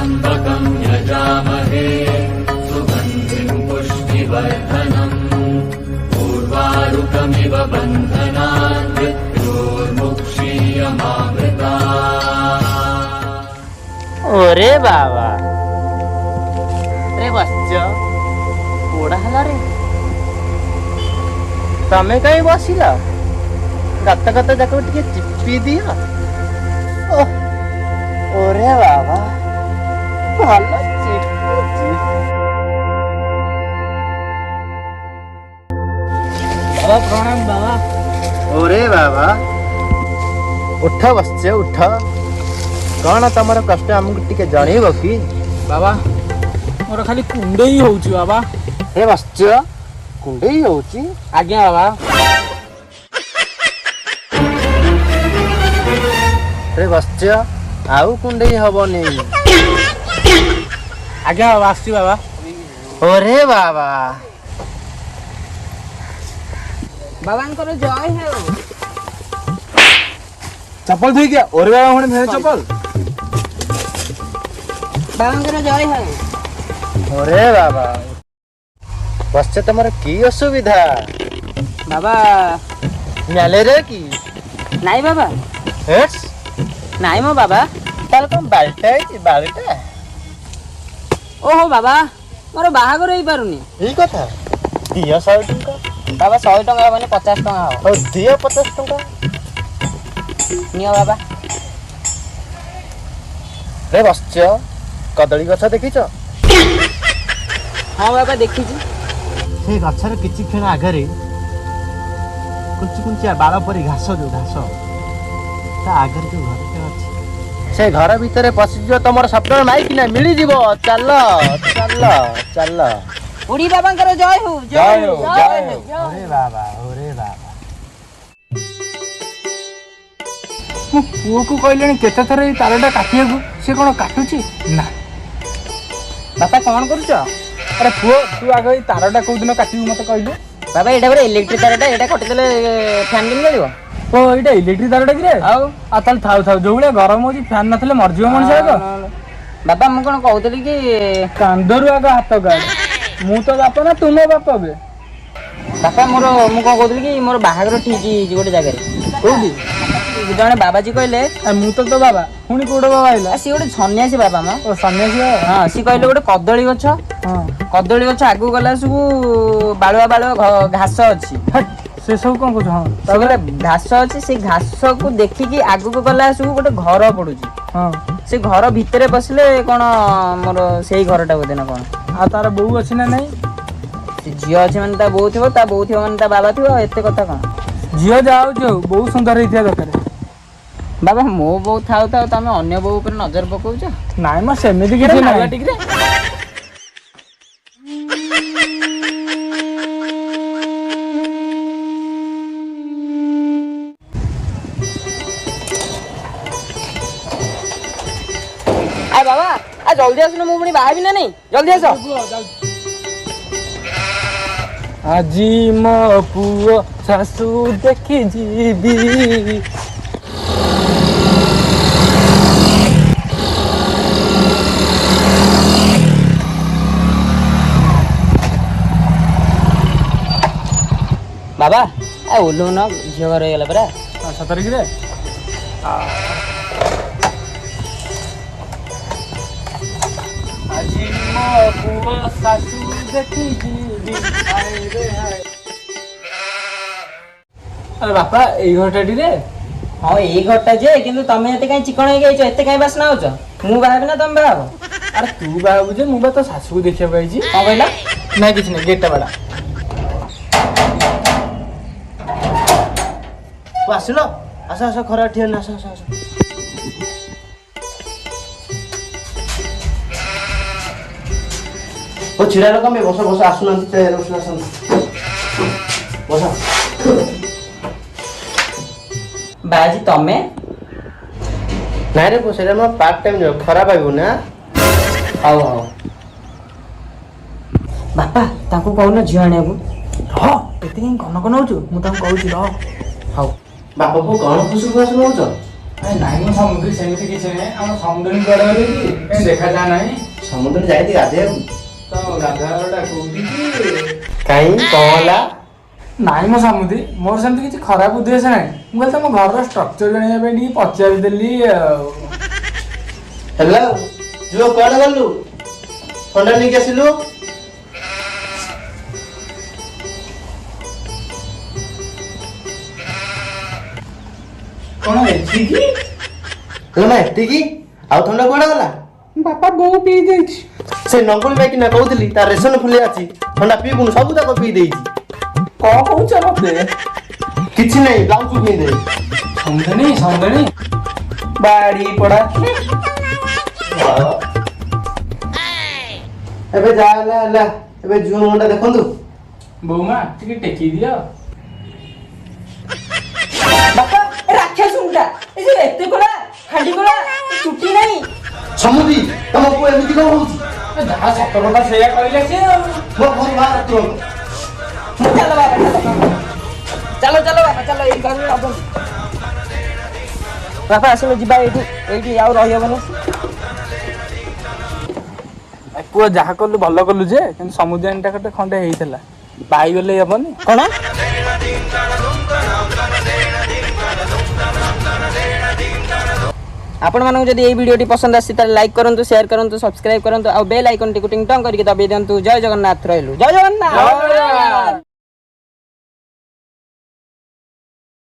त्र्यम्बकं यजामहे सुगन्धिं पुष्टिवर्धनम् उर्वारुकमिव बन्धनान् मृत्योर्मुक्षीयमामृता। ओरे बाबा रे बसच कोड़ा हला रे तमे कहीं बसिल गत गत जाक टिके चिपी दियो। ओरे बाबा भल चिपुची। बाबा प्रणाम बाबा। ओरे बाबा उठ बसच उठ कौन तमर कष्ट आमको टिके जणेब कि बाबा मोर खाली कुंडई होउची बाबा। हे बसच कुंडई होउची। आज्ञा बाबा। रे बसच आउ कुंडई हबनी। आज्ञा बाबा आसी बाबा। ओरे बाबा बाबांकर जय हो। चप्पल धोई गया ओरे बाबा होने भेज चप्पल। बाबांकर जय हो। ओरे बाबा बसच तमर की असुविधा बाबा ମ୍ୟାଲେରିଆ କି ନାଇଁ ବାବା ହେଟ୍ସ ନାଇଁ ମୋ ବାବା। ତାହେଲେ କଣ ବାଳିଟା ହେଇଛି ବାଳିଟା? ଓହୋ ବାବା ମୋର ବାହାଘର ହେଇପାରୁନି। ଏଇ କଥା ଦିଅ 100 ଟଙ୍କା। ବାବା 100 ଟଙ୍କା ମାନେ 50 ଟଙ୍କା ହବ। ହଉ ଦିଅ 50 ଟଙ୍କା। ନିଅ ବାବା। ରେ ବସଛ କଦଳୀ ଗଛ ଦେଖିଛ? ହଁ ବାବା ଦେଖିଛି। ସେ ଗଛର କିଛି କ୍ଷଣ ଆଗରେ କୁଞ୍ଚି କୁଞ୍ଚିଆ ବାଳ ପରି ଘାସ ଯୋଉ ଘାସ ତା ଆଗରେ ଯୋଉ ଘରଟେ ଅଛି ସେ ଘର ଭିତରେ ପଶିଯିବ ତମର ସ୍ୱପ୍ନର ମାଇକିନା ମିଳିଯିବ। ଚାଲ ଚାଲ ଚାଲ। ବୁଢୀ ବାବାଙ୍କର ଜୟ ହଉ ଜୟ ହଉ ଜୟ ହଉ। ଓରେ ବାବା ଓରେ ବାବା। ମୁଁ ପୁଅକୁ କହିଲେଣି କେତେ ଥର ଏଇ ତାରଟା କାଟିବାକୁ ସେ କଣ କାଟୁଛି ନା। ବାପା କଣ କରୁଛ? ଆରେ ପୁଅ ତୁ ଆଗ ଏଇ ତାରଟା କୋଉ ଦିନ କାଟିବୁ ମତେ କହିଲୁ। ବାବା ଏଇଟା ଗୋଟେ ଇଲେକ୍ଟ୍ରିକ ତାରଟା ଏଇଟା କଟିଦେଲେ ଫ୍ୟାନ କେମିତି ଚାଲିବ? ଓ ଏଇଟା ଇଲେକ୍ଟ୍ରିକ ତାରଟା କିରେ? ଆଉ ତାହେଲେ ଥାଉ ଥାଉ ଯୋଉ ଭଳିଆ ଗରମ ହଉଛି ଫ୍ୟାନ ନଥିଲେ ମରିଯିବ ମଣିଷ ଆଗ। ବାବା ମୁଁ କଣ କହୁଥିଲି କି କାନ୍ଧରୁ ଆଗ ହାତ କାଢ। ମୁଁ ତ ବାପ ନା ତୁମ ବାପ ବେ? ବାପା ମୁଁ କଣ କହୁଥିଲି କି ମୋର ବାହାଘର ଠିକ ହେଇଛି ଗୋଟେ ଜାଗାରେ। କୋଉଠି? ଜଣେ ବାବାଜୀ କହିଲେ ମୁଁ ତ ତୋ ବାବା ପୁଣି କୋଉଠି ବାବା ଆଇଲା? ସିଏ ଗୋଟେ ସନ୍ନ୍ୟାସୀ ବାବା ମ। ଓ ସନ୍ନ୍ୟାସୀ ବାବା। ହଁ ସିଏ କହିଲେ ଗୋଟେ କଦଳୀ ଗଛ କଦଳୀ ଗଛ ଆଗକୁ ଗଲା ସବୁ ବାଳୁଆ ବାଳୁଆ ଘାସ ଅଛି। ସେ ସବୁ କଣ କହୁଛ? ହଁ ସେ ଗୋଟେ ଘାସ ଅଛି ସେ ଘାସକୁ ଦେଖିକି ଆଗକୁ ଗଲା ସବୁ ଗୋଟେ ଘର ପଡୁଛି। ହଁ ସେ ଘର ଭିତରେ ବସିଲେ କଣ ମୋର ସେଇ ଘରଟା ବୋଧେ ନା କଣ। ଆଉ ତାର ବୋଉ ଅଛି ନା ନାଇଁ? ସେ ଝିଅ ଅଛି ମାନେ ତା ବୋଉ ଥିବ ତା ବୋଉ ଥିବ ମାନେ ତା ବାବା ଥିବ ଏତେ କଥା କଣ। ଝିଅ ଯାହା ହଉଛି ହଉ ବୋଉ ସୁନ୍ଦର ହେଇଥିବା ଦରକାର। ବାବା ମୋ ବୋଉ ଥାଉ ଥାଉ ତମେ ଅନ୍ୟ ବୋଉ ଉପରେ ନଜର ପକଉଛ। ନାଇଁ ମ ସେମିତି କିଛି ନାହିଁ। ଟିକିରେ ବାବା ଜଲ୍ଦି ଆସୁନ ମୁଁ ପୁଣି ବାହାବି ନା ନାଇଁ ଜଲ୍ଦି ଆସ। ଆଜି ମୋ ପୁଅ ଶାଶୁ ଦେଖି ଯିବି। ବାବା ଓହ୍ଲଉନ ଝିଅ ଘର ହେଇଗଲା ପରା। ସତରେ କିରେ? ଆଜି ମୋ ପୁଅ ଶାଶୁ ଦେଖି ଯିବି। ଆରେ ବାପା ଏଇ ଘରଟାଟିରେ? ହଁ ଏଇ ଘରଟା ଯେ କିନ୍ତୁ ତମେ ଏତେ କାଇଁ ଚିକଣ ହେଇକି ଆଇଛ ଏତେ କାଇଁ ବାସ୍ନା ହଉଛ? ମୁଁ ବାହାବି ନା ତମେ ବାହାବ? ଆରେ ତୁ ବାହାବୁ ଯେ ମୁଁ ବା ତୋ ଶାଶୁକୁ ଦେଖିବାକୁ ଆଇଛି। କଣ କହିଲ? ନାଇଁ କିଛି ନାହିଁ ଗେଟଟା ବାଡ଼ା। ଆସିଲ ଆସ ଆସ ଖରା ଠିଆ ଆସ ଆସ ଆସ। ଓ ଛିଡ଼ା କମେ ବସ ବସ ଆସୁନାହାନ୍ତି ଆସନ୍ତୁ ବସ। ବାଜି ତମେ? ନାଇଁ ରେ ପୁଅ ସେଇଟା ମୋର ପାର୍ଟ ଟାଇମ୍ ଜବ୍ ଖରାପ ପାଇବୁ ନା। ହଉ ହଉ ବାପା ତାଙ୍କୁ କହୁନ ଝିଅ ଆଣିବାକୁ। ରହ ଏତେ କାଇଁ କନ କନ ହଉଛୁ ମୁଁ ତାଙ୍କୁ କହୁଛି ରହ। ହଉ ବାପ ପୁଅ କଣ ଖୁସି ଖୁସି ନଉଛ? ନାଇଁ ମୁଁ ସମୁଦ୍ର ସେମିତି କିଛି ନାହିଁ ଆମ ସମୁଦ୍ର କୁଆଡ଼େ ଗଲେ କି କାଇଁ ଦେଖାଯାଏ ନାହିଁ ସମୁଦ୍ରରେ ଯାଇଥିଲି ଗାଧେଇବାକୁ। ତ ଗାଧୁଆଟା କୋଉଠି କି କାଇଁ କଣ ହେଲା? ନାଇଁ ମୋ ସମୁଦ୍ରୀ ମୋର ସେମିତି କିଛି ଖରାପ ଉଦ୍ଦେଶ୍ୟ ନାହିଁ ମୁଁ କହିଲି ତମ ଘରର ଷ୍ଟ୍ରକ୍ଚର ଜାଣିବା ପାଇଁ ଟିକେ ପଚାରିଦେଲି ଆଉ ହେଲା ଝିଅ କୁଆଡେ ଗଲୁ? ଥଣ୍ଡା ନେଇକି ଆସିଲୁ। କଣ ଏଠିକି ହେଲା ନା ଏତିକି ଆଉ ଥଣ୍ଡା କୁଆଡେ ଗଲା? ବାପା ବୋଉ ପିଇ ଦେଇଛି ସେ ନଙ୍ଗୁଳି ଭାଇ କିନା କହୁଥିଲି ତା ରେସନ ଫୁଲିଆ ଅଛି ଥଣ୍ଡା ପିଇବୁନି ସବୁ ଯାକ ପିଇ ଦେଇଛି। କଣ କହୁଛ ମତେ କିଛି ନାହିଁ ବ୍ଲାଉଜ ପିନ୍ଧେ। ସମୁଦ୍ରୀ ବାଡି ପଡା ଏବେ ଯା ହେଲା ଏବେ ଝିଅ ମୁହଁଟା ଦେଖନ୍ତୁ। ବୋଉମା ଟିକେ ଟେକି ଦିଅ ବାପା ରାକ୍ଷସ ମୁଣ୍ଡା ଏ ଯୋଉ ଏତେ ଗୋଳା ହାଣ୍ଡି ଗୋଳା ଚୁଟି ନାହିଁ। ସମୁଦ୍ରୀ ତମ ପୁଅ ଏମିତି କଣ ହଉଛି? ଯାହା ସତ କଥା ସେଇଆ କହିଲେ ସେ ଆଉ ମୋ ଘରୁ ବାହାର ତୁରନ୍ତ। ଚାଲ ବାବା ଚାଲ ବାବା ଚାଲ ଏଇ ଘରେ ରଖନ୍ତୁ। ବାପା ଆସିଲେ ଯିବା ଏଇଠି ଆଉ ରହିହବନି। ପୁଅ ଯାହା କଲୁ ଭଲ କଲୁ ଯେ କିନ୍ତୁ ସମୁଦ୍ରାଣୀଟା ଗୋଟେ ଖଣ୍ଡେ ହେଇଥିଲା ପାଇଗଲେ ହବନି କଣ ଆପଣମାନଙ୍କୁ ଯଦି এই ভিডিওটি পছন্দ আসছে তাহলে লাইক করন্তু শেয়ার করন্তু সবস্ক্রাইব করন্তু আর বেল আইকনটি টিং টং করিକି দবাই দিଅନ୍ତୁ। ଜୟ ଜଗନ୍ନାଥ ରହିଲୁ। ଜୟ ଜଗନ୍ନାଥ।